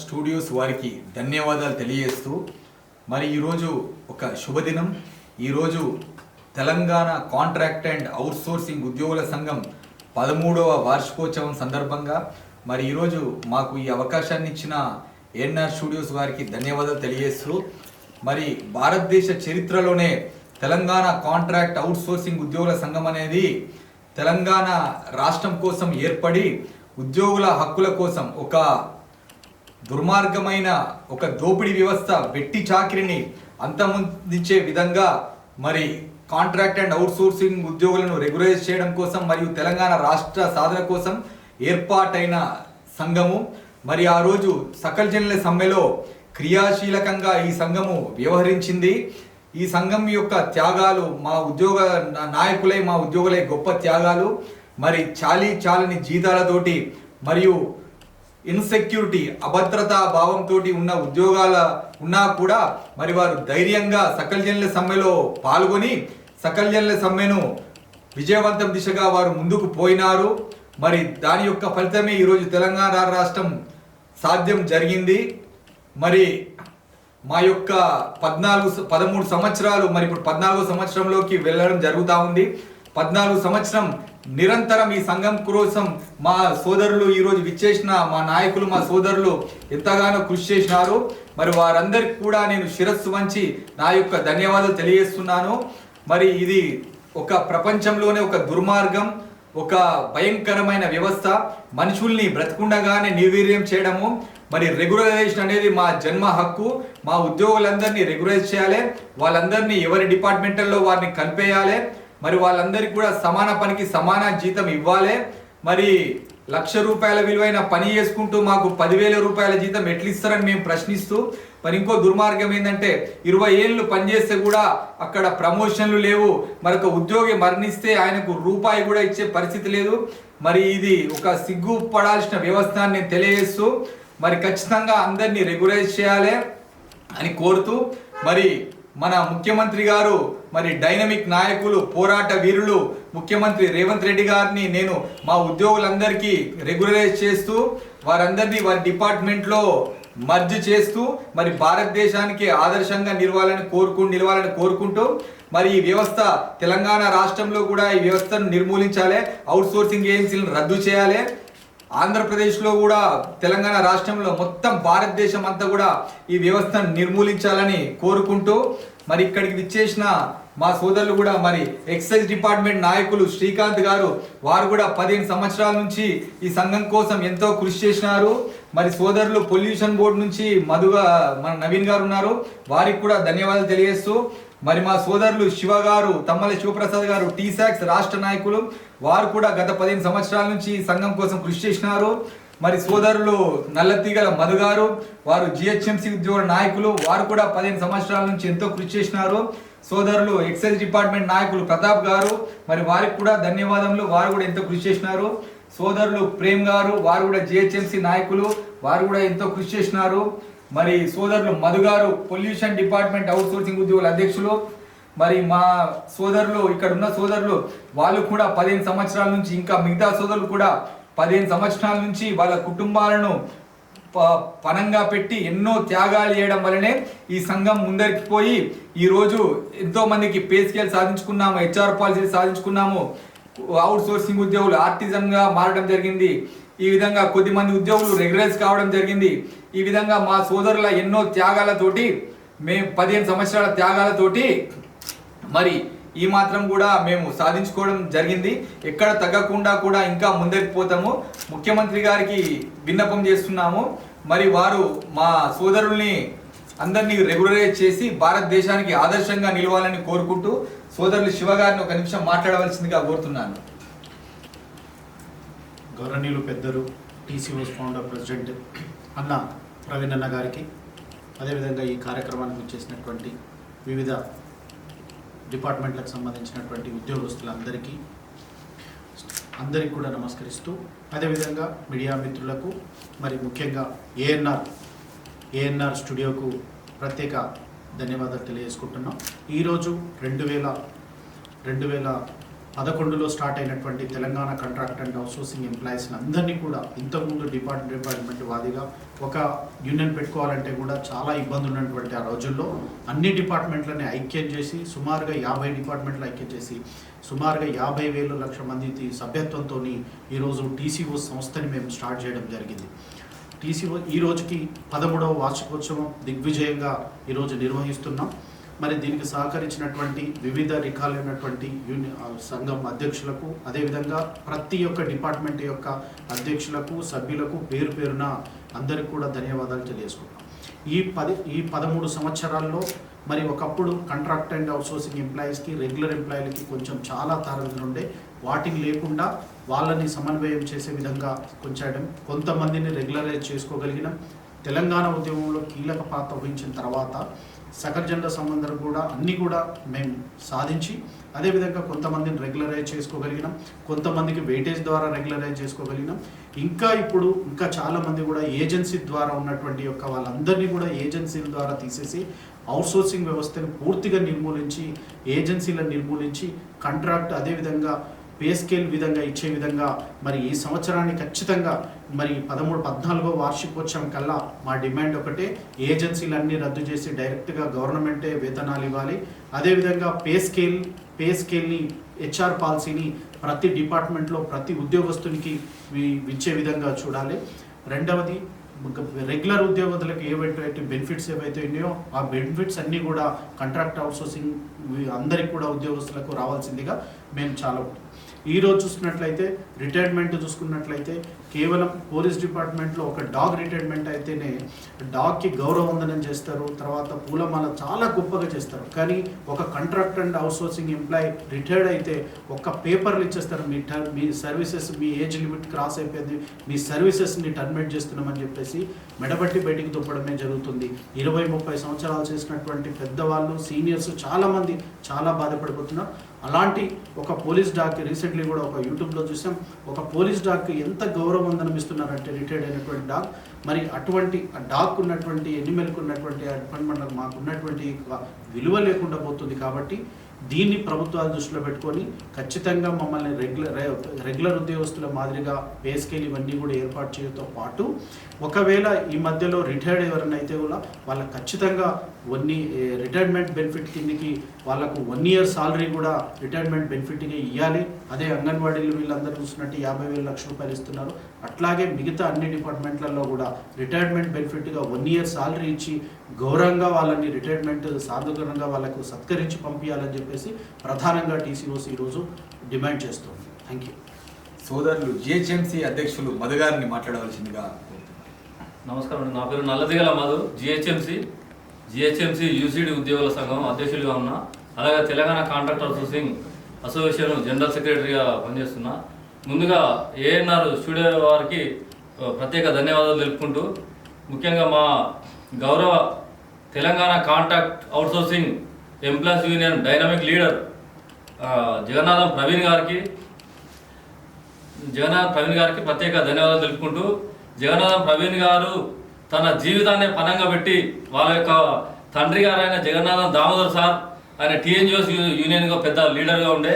Studios వారికి ధన్యవాదాలు తెలియజేస్తూ మరి ఈరోజు ఒక శుభదినం. ఈరోజు తెలంగాణ కాంట్రాక్ట్ అండ్ అవుట్సోర్సింగ్ ఉద్యోగుల సంఘం 13వ వార్షికోత్సవం సందర్భంగా మరి ఈరోజు మాకు ఈ అవకాశాన్ని ఇచ్చిన ఏఎన్ఆర్ స్టూడియోస్ వారికి ధన్యవాదాలు తెలియజేస్తూ మరి భారతదేశ చరిత్రలోనే తెలంగాణ కాంట్రాక్ట్ అవుట్సోర్సింగ్ ఉద్యోగుల సంఘం అనేది తెలంగాణ రాష్ట్రం కోసం ఏర్పడి ఉద్యోగుల హక్కుల కోసం ఒక దుర్మార్గమైన ఒక దోపిడీ వ్యవస్థ వెట్టి చాకిరిని అంతమొందించే విధంగా మరి కాంట్రాక్ట్ అండ్ అవుట్సోర్సింగ్ ఉద్యోగులను రెగ్యులైజ్ చేయడం కోసం మరియు తెలంగాణ రాష్ట్ర సాధన కోసం ఏర్పాటైన సంఘము. మరి ఆ రోజు సకల జనుల సమ్మెలో క్రియాశీలకంగా ఈ సంఘము వ్యవహరించింది. ఈ సంఘం యొక్క త్యాగాలు మా ఉద్యోగులై గొప్ప త్యాగాలు. మరి చాలని జీతాలతోటి మరియు ఇన్సెక్యూరిటీ అభద్రతా భావంతో ఉన్న ఉద్యోగాల ఉన్నా కూడా మరి వారు ధైర్యంగా సకల జనుల సమ్మెలో పాల్గొని సకల జనుల సమ్మెను విజయవంతం దిశగా వారు ముందుకు పోయినారు. మరి దాని యొక్క ఫలితమే ఈరోజు తెలంగాణ రాష్ట్రం సాధ్యం జరిగింది. మరి మా యొక్క 13 సంవత్సరాలు మరి ఇప్పుడు 14వ సంవత్సరంలోకి వెళ్ళడం జరుగుతూ ఉంది. 14 సంవత్సరం నిరంతరం ఈ సంఘం కోసం మా సోదరులు ఈరోజు విచ్చేసిన మా నాయకులు మా సోదరులు ఎంతగానో కృషి చేసినారు. మరి వారందరికీ కూడా నేను శిరస్సు వంచి నా యొక్క ధన్యవాదాలు తెలియజేస్తున్నాను. మరి ఇది ఒక ప్రపంచంలోనే ఒక దుర్మార్గం, ఒక భయంకరమైన వ్యవస్థ. మనుషుల్ని బ్రతకుండగానే నిర్వీర్యం చేయడము. మరి రెగ్యులరైజేషన్ అనేది మా జన్మ హక్కు. మా ఉద్యోగులందరినీ రెగ్యులరైజ్ చేయాలి. వాళ్ళందరినీ ఎవరి డిపార్ట్మెంటల్లో వారిని కలిపేయాలి. మరి వాళ్ళందరికీ కూడా సమాన పనికి సమాన జీతం ఇవ్వాలి. మరి ₹1,00,000 విలువైన పని చేసుకుంటూ మాకు 10,000 రూపాయల జీతం ఎట్లు ఇస్తారని మేము ప్రశ్నిస్తూ మరి ఇంకో దుర్మార్గం ఏంటంటే 20 ఏళ్ళు పనిచేస్తే కూడా అక్కడ ప్రమోషన్లు లేవు. మరొక ఉద్యోగి మరణిస్తే ఆయనకు రూపాయి కూడా ఇచ్చే పరిస్థితి లేదు. మరి ఇది ఒక సిగ్గుపడాల్సిన వ్యవస్థ అని నేను తెలియజేస్తూ మరి ఖచ్చితంగా అందరినీ రెగ్యులైజ్ చేయాలి అని కోరుతూ మరి మన ముఖ్యమంత్రి గారు మరి డైనమిక్ నాయకులు పోరాట వీరులు ముఖ్యమంత్రి రేవంత్ రెడ్డి గారిని నేను మా ఉద్యోగులందరికీ రెగ్యులరైజ్ చేస్తూ వారందరినీ వారి డిపార్ట్మెంట్లో మర్జ్ చేస్తూ మరి భారతదేశానికి ఆదర్శంగా నిలవాలని కోరుకుంటూ మరి ఈ వ్యవస్థ తెలంగాణ రాష్ట్రంలో కూడా ఈ వ్యవస్థను నిర్మూలించాలి. అవుట్సోర్సింగ్ ఏజెన్సీలను రద్దు చేయాలి. ఆంధ్రప్రదేశ్లో కూడా తెలంగాణ రాష్ట్రంలో మొత్తం భారతదేశం అంతా కూడా ఈ వ్యవస్థను నిర్మూలించాలని కోరుకుంటూ మరి ఇక్కడికి విచ్చేసిన మా సోదరులు కూడా మరి ఎక్సైజ్ డిపార్ట్మెంట్ నాయకులు శ్రీకాంత్ గారు వారు కూడా 15 సంవత్సరాల నుంచి ఈ సంఘం కోసం ఎంతో కృషి చేసినారు. మరి సోదరులు పొల్యూషన్ బోర్డు నుంచి మన నవీన్ గారు ఉన్నారు, వారికి కూడా ధన్యవాదాలు తెలియజేస్తూ మరి మా సోదరులు శివ గారు తమ్మల శివప్రసాద్ గారు టీసాక్స్ రాష్ట్ర నాయకులు వారు కూడా గత 15 సంవత్సరాల నుంచి ఈ సంఘం కోసం కృషి చేసినారు. మరి సోదరులు నల్లతీగల మధు గారు వారు జిహెచ్ఎంసీ ఉద్యోగుల నాయకులు వారు కూడా 15 సంవత్సరాల నుంచి ఎంతో కృషి చేసినారు. సోదరులు ఎక్సైజ్ డిపార్ట్మెంట్ నాయకులు ప్రతాప్ గారు మరి వారికి కూడా ధన్యవాదములు, వారు కూడా ఎంతో కృషి చేసినారు. సోదరులు ప్రేమ్ గారు వారు కూడా జిహెచ్ఎంసీ నాయకులు వారు కూడా ఎంతో కృషి చేసినారు. మరి సోదరులు మధు గారు పొల్యూషన్ డిపార్ట్మెంట్ అవుట్సోర్సింగ్ ఉద్యోగుల అధ్యక్షులు. మరి మా సోదరులు ఇక్కడ ఉన్న సోదరులు వాళ్ళు కూడా 15 సంవత్సరాల నుంచి ఇంకా మిగతా సోదరులు కూడా 15 సంవత్సరాల నుంచి వాళ్ళ కుటుంబాలను పణంగా పెట్టి ఎన్నో త్యాగాలు చేయడం వల్లనే ఈ సంఘం ముందరికి పోయి ఈరోజు ఎంతో మందికి పే స్కేల్ సాధించుకున్నాము, HR పాలసీ సాధించుకున్నాము, అవుట్సోర్సింగ్ ఉద్యోగులు ఆర్టిజన్గా మారడం జరిగింది. ఈ విధంగా కొద్దిమంది ఉద్యోగులు రెగ్యులైజ్ కావడం జరిగింది. ఈ విధంగా మా సోదరుల ఎన్నో త్యాగాలతోటి మేము 15 సంవత్సరాల త్యాగాలతోటి మరి ఈ మాత్రం కూడా మేము సాధించుకోవడం జరిగింది. ఎక్కడ తగ్గకుండా కూడా ఇంకా ముందరికి పోతాము. ముఖ్యమంత్రి గారికి విన్నపం చేస్తున్నాము. మరి వారు మా సోదరుల్ని అందరినీ రెగ్యులరైజ్ చేసి భారతదేశానికి ఆదర్శంగా నిలవాలని కోరుకుంటూ సోదరులు శివ గారిని ఒక నిమిషం మాట్లాడవలసిందిగా కోరుతున్నాను. గౌరవనీయులు పెద్దలు టీసీఓస్ ఫౌండర్ ప్రెసిడెంట్ అన్న ప్రవీణ్ అన్న గారికి, అదేవిధంగా ఈ కార్యక్రమానికి వచ్చేసినటువంటి వివిధ డిపార్ట్మెంట్లకు సంబంధించినటువంటి ఉద్యోగస్తులందరికీ కూడా నమస్కరిస్తూ, అదేవిధంగా మీడియా మిత్రులకు మరి ముఖ్యంగా ఏఎన్ఆర్ స్టూడియోకు ప్రత్యేక ధన్యవాదాలు తెలియజేసుకుంటున్నాం. ఈరోజు 2016 11లో స్టార్ట్ అయినటువంటి తెలంగాణ కాంట్రాక్ట్ అండ్ అవుట్సోర్సింగ్ ఎంప్లాయీస్ని అందరినీ కూడా ఇంతకుముందు డిపార్ట్మెంట్ వాదిగా ఒక యూనియన్ పెట్టుకోవాలంటే కూడా చాలా ఇబ్బంది ఉన్నటువంటి ఆ రోజుల్లో అన్ని డిపార్ట్మెంట్లని ఐక్యం చేసి సుమారుగా 50 డిపార్ట్మెంట్లు ఐక్యం చేసి సుమారుగా 50,000 లక్షల మంది సభ్యత్వంతో ఈరోజు టీసీఓ సంస్థని మేము స్టార్ట్ చేయడం జరిగింది. టీసీఓ ఈ రోజుకి 13వ వార్షికోత్సవం దిగ్విజయంగా ఈరోజు నిర్వహిస్తున్నాం. మరి దీనికి సహకరించినటువంటి వివిధ రకాలైనటువంటి సంఘం అధ్యక్షులకు, అదేవిధంగా ప్రతి ఒక్క డిపార్ట్మెంట్ యొక్క అధ్యక్షులకు, సభ్యులకు పేరు పేరున అందరికి కూడా ధన్యవాదాలు తెలియజేసుకుంటాం. ఈ 13 సంవత్సరాల్లో మరి ఒకప్పుడు కాంట్రాక్ట్ అండ్ అవుట్సోర్సింగ్ ఎంప్లాయీస్కి రెగ్యులర్ ఎంప్లాయీలకి కొంచెం చాలా తరగతులు ఉండే, వాటిని లేకుండా వాళ్ళని సమన్వయం చేసే విధంగా కొంతమందిని రెగ్యులరైజ్ చేసుకోగలిగినాం. తెలంగాణ ఉద్యమంలో కీలక పాత్ర వహించిన తర్వాత సకల జనుల సంబంధాలు కూడా అన్నీ కూడా మేము సాధించి అదేవిధంగా కొంతమందిని రెగ్యులరైజ్ చేసుకోగలిగినాం, కొంతమందికి వెయిటేజ్ ద్వారా రెగ్యులరైజ్ చేసుకోగలిగినాం. ఇంకా చాలామంది కూడా ఏజెన్సీ ద్వారా ఉన్నటువంటి యొక్క వాళ్ళందరినీ కూడా ఏజెన్సీల ద్వారా తీసేసి అవుట్సోర్సింగ్ వ్యవస్థను పూర్తిగా నిర్మూలించి, ఏజెన్సీలను నిర్మూలించి కాంట్రాక్ట్ అదేవిధంగా పే స్కేల్ విధంగా ఇచ్చే విధంగా మరి ఈ సంవత్సరాన్ని ఖచ్చితంగా మరి 13-14వ వార్షికోత్సవం కల్లా మా డిమాండ్ ఒకటే, ఏజెన్సీలన్నీ రద్దు చేసి డైరెక్ట్గా గవర్నమెంటే వేతనాలు ఇవ్వాలి. అదేవిధంగా పే స్కేల్ని హెచ్ఆర్ పాలసీని ప్రతి డిపార్ట్మెంట్లో ప్రతి ఉద్యోగస్తునికి ఇచ్చే విధంగా చూడాలి. రెండవది, రెగ్యులర్ ఉద్యోగులకు ఏవైతే బెనిఫిట్స్ ఏవైతే ఉన్నాయో ఆ బెనిఫిట్స్ అన్నీ కూడా కాంట్రాక్ట్ అవుట్సోర్సింగ్ అందరికి కూడా ఉద్యోగస్తులకు రావాల్సిందిగా మేము చాలా ఈరోజు చూసుకున్నట్లయితే రిటైర్మెంట్ చూసుకున్నట్లయితే కేవలం పోలీస్ డిపార్ట్మెంట్లో ఒక డాగ్ రిటైర్మెంట్ అయితేనే డాగ్కి గౌరవవందనం చేస్తారు, తర్వాత పూలమాల చాలా గొప్పగా చేస్తారు. కానీ ఒక contract and outsourcing employee retired అయితే ఒక్క పేపర్లు ఇచ్చేస్తారు, మీ సర్వీసెస్ మీ ఏజ్ లిమిట్ క్రాస్ అయిపోయింది, మీ సర్వీసెస్ని టర్మినేట్ చేస్తున్నామని చెప్పేసి మెడబట్టి బయటికి దుప్పడమే జరుగుతుంది. 20-30 సంవత్సరాలు చేసినటువంటి పెద్దవాళ్ళు సీనియర్స్ చాలామంది చాలా బాధపడిపోతున్నారు. అలాంటి ఒక పోలీస్ డాగ్కి రీసెంట్లీ కూడా ఒక యూట్యూబ్లో చూసాం, ఒక పోలీస్ డాగ్కి ఎంత గౌరవవందనం ఇస్తున్నారంటే రిటైర్డ్ అయినటువంటి డాగ్. మరి అటువంటి డాగ్కు ఉన్నటువంటి ఎనిమల్కి ఉన్నటువంటి డిపార్ట్మెంట్లకు మాకు ఉన్నటువంటి విలువ లేకుండా పోతుంది. కాబట్టి దీన్ని ప్రభుత్వాలు దృష్టిలో పెట్టుకొని ఖచ్చితంగా మమ్మల్ని రెగ్యులర్ ఉద్యోగస్తుల మాదిరిగా పే స్కేల్ ఇవన్నీ కూడా ఏర్పాటు చేయడంతో పాటు ఒకవేళ ఈ మధ్యలో రిటైర్డ్ ఎవరైనా అయితే కూడా వాళ్ళకి ఖచ్చితంగా రిటైర్మెంట్ బెనిఫిట్ కిందకి వాళ్ళకు 1 year సాలరీ కూడా రిటైర్మెంట్ బెనిఫిట్గా ఇవ్వాలి. అదే అంగన్వాడీలు వీళ్ళందరూ చూసినట్టు 50,000 లక్షల రూపాయలు ఇస్తున్నారు. అట్లాగే మిగతా అన్ని డిపార్ట్మెంట్లలో కూడా రిటైర్మెంట్ బెనిఫిట్గా 1 year సాలరీ ఇచ్చి గౌరవంగా వాళ్ళని రిటైర్మెంట్ సాధారణంగా వాళ్ళకు సత్కరించి పంపించాలని చెప్పేసి ప్రధానంగా టీసీఓస్ ఈరోజు డిమాండ్ చేస్తుంది. Thank you. సోదరులు జిహెచ్ఎంసీ అధ్యక్షులు మధు గారిని మాట్లాడవలసిందిగా. నమస్కారం అండి, నా పేరు నల్లదిగల మధు, జిహెచ్ఎంసీ యూసీడీ ఉద్యోగుల సంఘం అధ్యక్షులుగా ఉన్నా. అలాగే Telangana contract outsourcing association general సెక్రటరీగా పనిచేస్తున్నా. ముందుగా ఏఎన్ఆర్ స్టూడియో వారికి ప్రత్యేక ధన్యవాదాలు తెలుపుకుంటూ, ముఖ్యంగా మా గౌరవ Telangana contract outsourcing employees union dynamic leader Jagannatham Praveen గారికి ప్రత్యేక ధన్యవాదాలు తెలుపుకుంటూ, జగన్నాథం ప్రవీణ్ గారు తన జీవితాన్ని పణంగా పెట్టి వాళ్ళ యొక్క తండ్రి గారైన జగన్నాథం దామోదర్ సార్ ఆయన టీఎన్జిఓస్ యూనియన్గా పెద్ద లీడర్గా ఉండే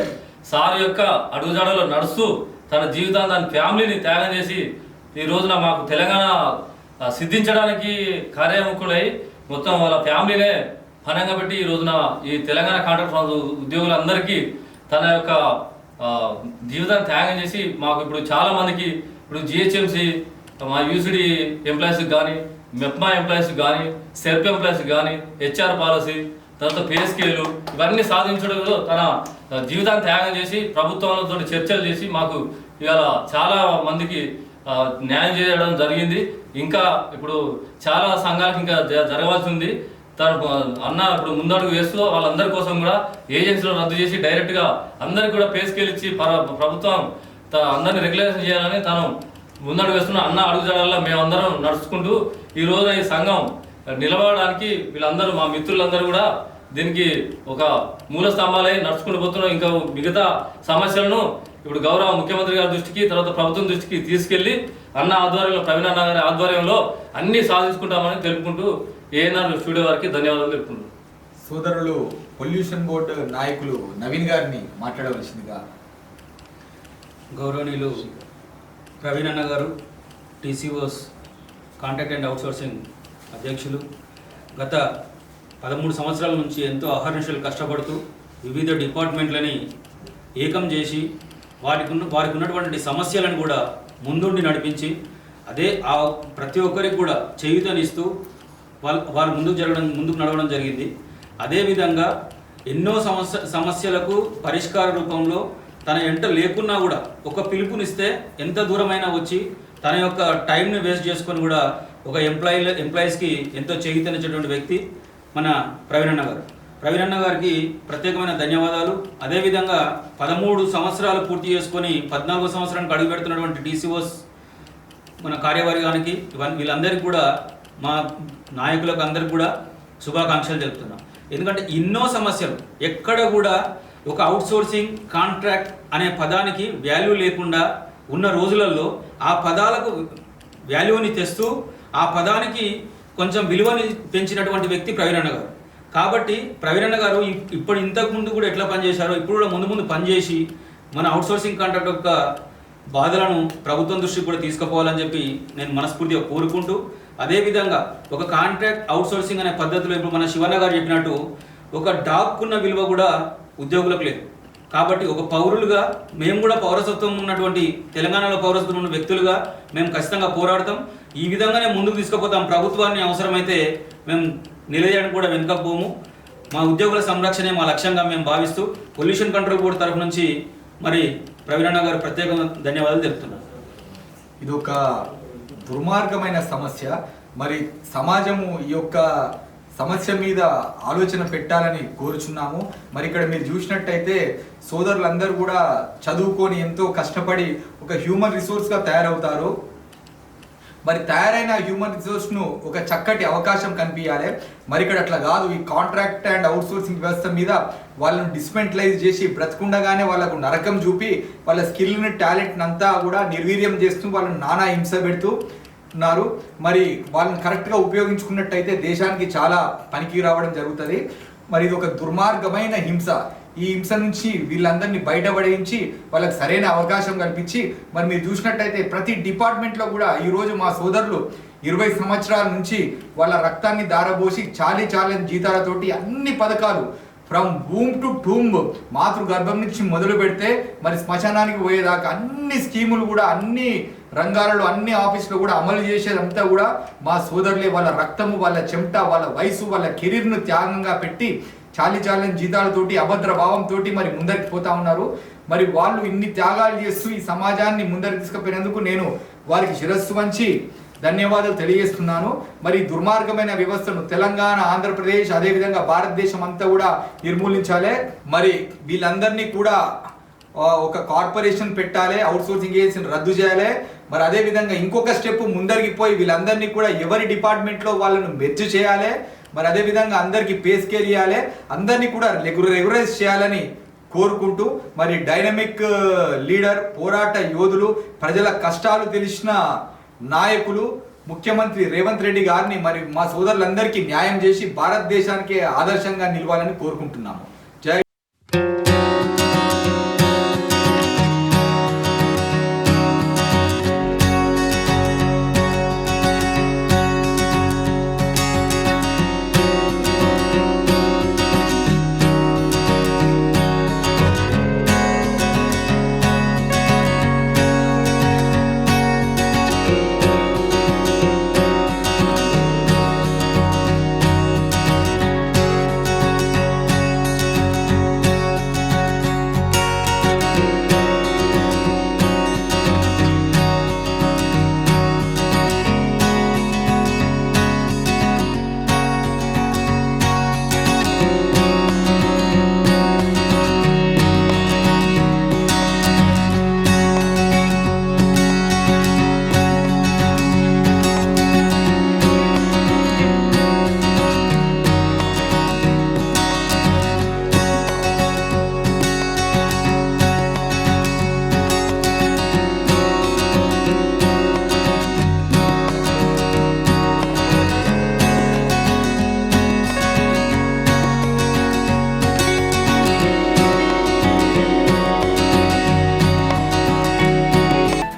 సార్ యొక్క అడుగుజాడలో నడుస్తూ తన జీవితాన్ని దాని ఫ్యామిలీని త్యాగం చేసి ఈ రోజున మాకు తెలంగాణ సిద్ధించడానికి కార్యముఖులై మొత్తం వాళ్ళ ఫ్యామిలీనే పణంగా పెట్టి ఈ రోజున ఈ తెలంగాణ కాంట్రాక్ట్ ఉద్యోగులందరికీ తన యొక్క జీవితాన్ని త్యాగం చేసి మాకు ఇప్పుడు చాలామందికి ఇప్పుడు జిహెచ్ఎంసీ మా యూసీడీ ఎంప్లాయీస్కి కానీ, మెప్మా ఎంప్లాయీస్కి కానీ, సెర్ప్ ఎంప్లాయీస్కి కానీ హెచ్ఆర్ పాలసీ, తర్వాత పే స్కేలు ఇవన్నీ సాధించడంలో తన జీవితాన్ని త్యాగం చేసి ప్రభుత్వాలతో చర్చలు చేసి మాకు ఇవాళ చాలా మందికి న్యాయం చేయడం జరిగింది. ఇంకా ఇప్పుడు చాలా సంఘాలకు ఇంకా జరగవలసి ఉంది. తను అన్న ఇప్పుడు ముందడుగు వేస్తూ వాళ్ళందరి కోసం కూడా ఏజెన్సీలో రద్దు చేసి డైరెక్ట్గా అందరికి కూడా పే స్కేల్ ఇచ్చి ప్రభుత్వం అందరినీ రెగ్యులేషన్ చేయాలని తను ముందడుగు వేస్తున్న అన్న అడుగుజాడల్లో మేమందరం నడుచుకుంటూ ఈ రోజున ఈ సంఘం నిలబడడానికి వీళ్ళందరూ మా మిత్రులందరూ కూడా దీనికి ఒక మూల స్తంభాలై నడుచుకుంటూ పోతున్నాం. ఇంకా మిగతా సమస్యలను ఇప్పుడు గౌరవ ముఖ్యమంత్రి గారి దృష్టికి, తర్వాత ప్రభుత్వం దృష్టికి తీసుకెళ్లి అన్న ఆధ్వర్యంలో, ప్రవీణ్ అన్న గారి ఆధ్వర్యంలో అన్ని సాధించుకుంటామని తెలుపుకుంటూ ఏఎన్ఆర్ స్టూడియో వారికి ధన్యవాదాలు తెలుపుకుంటున్నాను. సోదరులు పొల్యూషన్ బోర్డు నాయకులు నవీన్ గారిని మాట్లాడవలసిందిగా. గౌరవనీయులు ప్రవీణ్ అన్న గారు, టీసీఓస్ కాంట్రాక్ట్ అండ్ అవుట్సోర్సింగ్ అధ్యక్షులు, గత 13 సంవత్సరాల నుంచి ఎంతో అహర్నిశలు కష్టపడుతూ వివిధ డిపార్ట్మెంట్లని ఏకం చేసి వారికి ఉన్నటువంటి సమస్యలను కూడా ముందుండి నడిపించి ప్రతి ఒక్కరికి కూడా చేయూతనిస్తూ వాళ్ళు ముందుకు నడవడం జరిగింది. అదేవిధంగా ఎన్నో సమస్యలకు పరిష్కార రూపంలో తన ఎంట లేకున్నా కూడా ఒక పిలుపునిస్తే ఎంత దూరమైనా వచ్చి తన యొక్క టైంని వేస్ట్ చేసుకొని కూడా ఒక ఎంప్లాయీస్కి ఎంతో చేయూతనిచ్చేటువంటి వ్యక్తి మన ప్రవీణ్ అన్న గారికి ప్రత్యేకమైన ధన్యవాదాలు. అదేవిధంగా 13 సంవత్సరాలు పూర్తి చేసుకొని 14వ సంవత్సరానికి అడుగు పెడుతున్నటువంటి టీసీఓస్ మన కార్యవర్గానికి వీళ్ళందరికీ కూడా మా నాయకులకు అందరికీ కూడా శుభాకాంక్షలు తెలుపుతున్నాం. ఎందుకంటే ఎన్నో సమస్యలు ఎక్కడ కూడా ఒక అవుట్సోర్సింగ్ కాంట్రాక్ట్ అనే పదానికి వాల్యూ లేకుండా ఉన్న రోజులలో ఆ పదాలకు వాల్యూని తెస్తూ ఆ పదానికి కొంచెం విలువని పెంచినటువంటి వ్యక్తి ప్రవీణ్ అన్న గారు. కాబట్టి ప్రవీణ్ అన్న గారు ఇంతకుముందు కూడా ఎట్లా పనిచేశారో ఇప్పుడు కూడా ముందు పనిచేసి మన అవుట్సోర్సింగ్ కాంట్రాక్ట్ యొక్క బాధలను ప్రభుత్వం దృష్టికి కూడా తీసుకుపోవాలని చెప్పి నేను మనస్ఫూర్తిగా కోరుకుంటూ, అదేవిధంగా ఒక కాంట్రాక్ట్ అవుట్సోర్సింగ్ అనే పద్ధతిలో ఇప్పుడు మన శివన్న గారు చెప్పినట్టు ఒక డాక్కున్న విలువ కూడా ఉద్యోగులకు లేదు. కాబట్టి ఒక పౌరులుగా మేము కూడా పౌరసత్వం ఉన్నటువంటి తెలంగాణలో పౌరసత్వం ఉన్న వ్యక్తులుగా మేము ఖచ్చితంగా పోరాడతాం. ఈ విధంగానే ముందుకు తీసుకుపోతాం. ప్రభుత్వాన్ని అవసరమైతే మేము నిలదీయడానికి కూడా వెనుకపోము. మా ఉద్యోగుల సంరక్షణే మా లక్ష్యంగా మేము భావిస్తూ పొల్యూషన్ కంట్రోల్ బోర్డు తరఫు నుంచి మరి ప్రవీణ్ అన్న గారు ప్రత్యేకంగా ధన్యవాదాలు తెలుపుతున్నారు. ఇది ఒక దుర్మార్గమైన సమస్య. మరి సమాజము ఈ యొక్క సమస్య మీద ఆలోచన పెట్టాలని కోరుచున్నాము. మరి ఇక్కడ మీరు చూసినట్టయితే సోదరులందరూ కూడా చదువుకొని ఎంతో కష్టపడి ఒక హ్యూమన్ రిసోర్స్గా తయారవుతారు. మరి తయారైన హ్యూమన్ రిసోర్స్ను ఒక చక్కటి అవకాశం కనిపించాలి. మరి ఇక్కడ అట్లా కాదు. ఈ కాంట్రాక్ట్ అండ్ అవుట్సోర్సింగ్ వ్యవస్థ మీద వాళ్ళను డిస్మెంటలైజ్ చేసి బ్రతకుండగానే వాళ్ళకు నరకం చూపి వాళ్ళ స్కిల్ని టాలెంట్ని అంతా కూడా నిర్వీర్యం చేస్తూ వాళ్ళని నానా హింస పెడుతూ ఉన్నారు. మరి వాళ్ళని కరెక్ట్గా ఉపయోగించుకున్నట్టయితే దేశానికి చాలా పనికి రావడం జరుగుతుంది. మరి ఇది ఒక దుర్మార్గమైన హింస. ఈ హింస నుంచి వీళ్ళందరినీ బయటపడేయించి వాళ్ళకి సరైన అవకాశం కల్పించి మరి మీరు చూసినట్టయితే ప్రతి డిపార్ట్మెంట్లో కూడా ఈరోజు మా సోదరులు 20 సంవత్సరాల నుంచి వాళ్ళ రక్తాన్ని దారబోసి చాలని జీతాలతోటి అన్ని పథకాలు ఫ్రమ్ బూమ్ టు టూంబ్ మాతృగర్భం నుంచి మొదలు పెడితే మరి శ్మశానానికి పోయేదాకా అన్ని స్కీములు కూడా అన్ని రంగాలలో అన్ని ఆఫీసులో కూడా అమలు చేసేదంతా కూడా మా సోదరులే. వాళ్ళ రక్తము, వాళ్ళ చెమట, వాళ్ళ వయసు, వాళ్ళ కెరీర్ను త్యాగంగా పెట్టి చాలని జీతాలతోటి అభద్ర భావంతో మరి ముందరికి పోతా ఉన్నారు. మరి వాళ్ళు ఇన్ని త్యాగాలు చేస్తూ ఈ సమాజాన్ని ముందరికి తీసుకుపోయినందుకు నేను వారికి శిరస్సు వంచి ధన్యవాదాలు తెలియజేస్తున్నాను. మరి దుర్మార్గమైన వ్యవస్థను తెలంగాణ, ఆంధ్రప్రదేశ్, అదేవిధంగా భారతదేశం అంతా కూడా నిర్మూలించాలి. మరి వీళ్ళందరినీ కూడా ఒక కార్పొరేషన్ పెట్టాలి, అవుట్సోర్సింగ్ ఏజెన్సీని రద్దు చేయాలి. మరి అదేవిధంగా ఇంకొక స్టెప్ ముందరికి పోయి వీళ్ళందరినీ కూడా ఎవరి డిపార్ట్మెంట్లో వాళ్ళను మెర్జ్ చేయాలి. మరి అదేవిధంగా అందరికీ పే స్కేల్ ఇవ్వాలి, అందరినీ కూడా రెగ్యులరైజ్ చేయాలని కోరుకుంటూ మరి డైనమిక్ లీడర్, పోరాట యోధులు, ప్రజల కష్టాలు తెలిసిన నాయకులు ముఖ్యమంత్రి రేవంత్ రెడ్డి గారిని మరి మా సోదరులందరికీ న్యాయం చేసి భారతదేశానికి ఆదర్శంగా నిలవాలని కోరుకుంటున్నాము.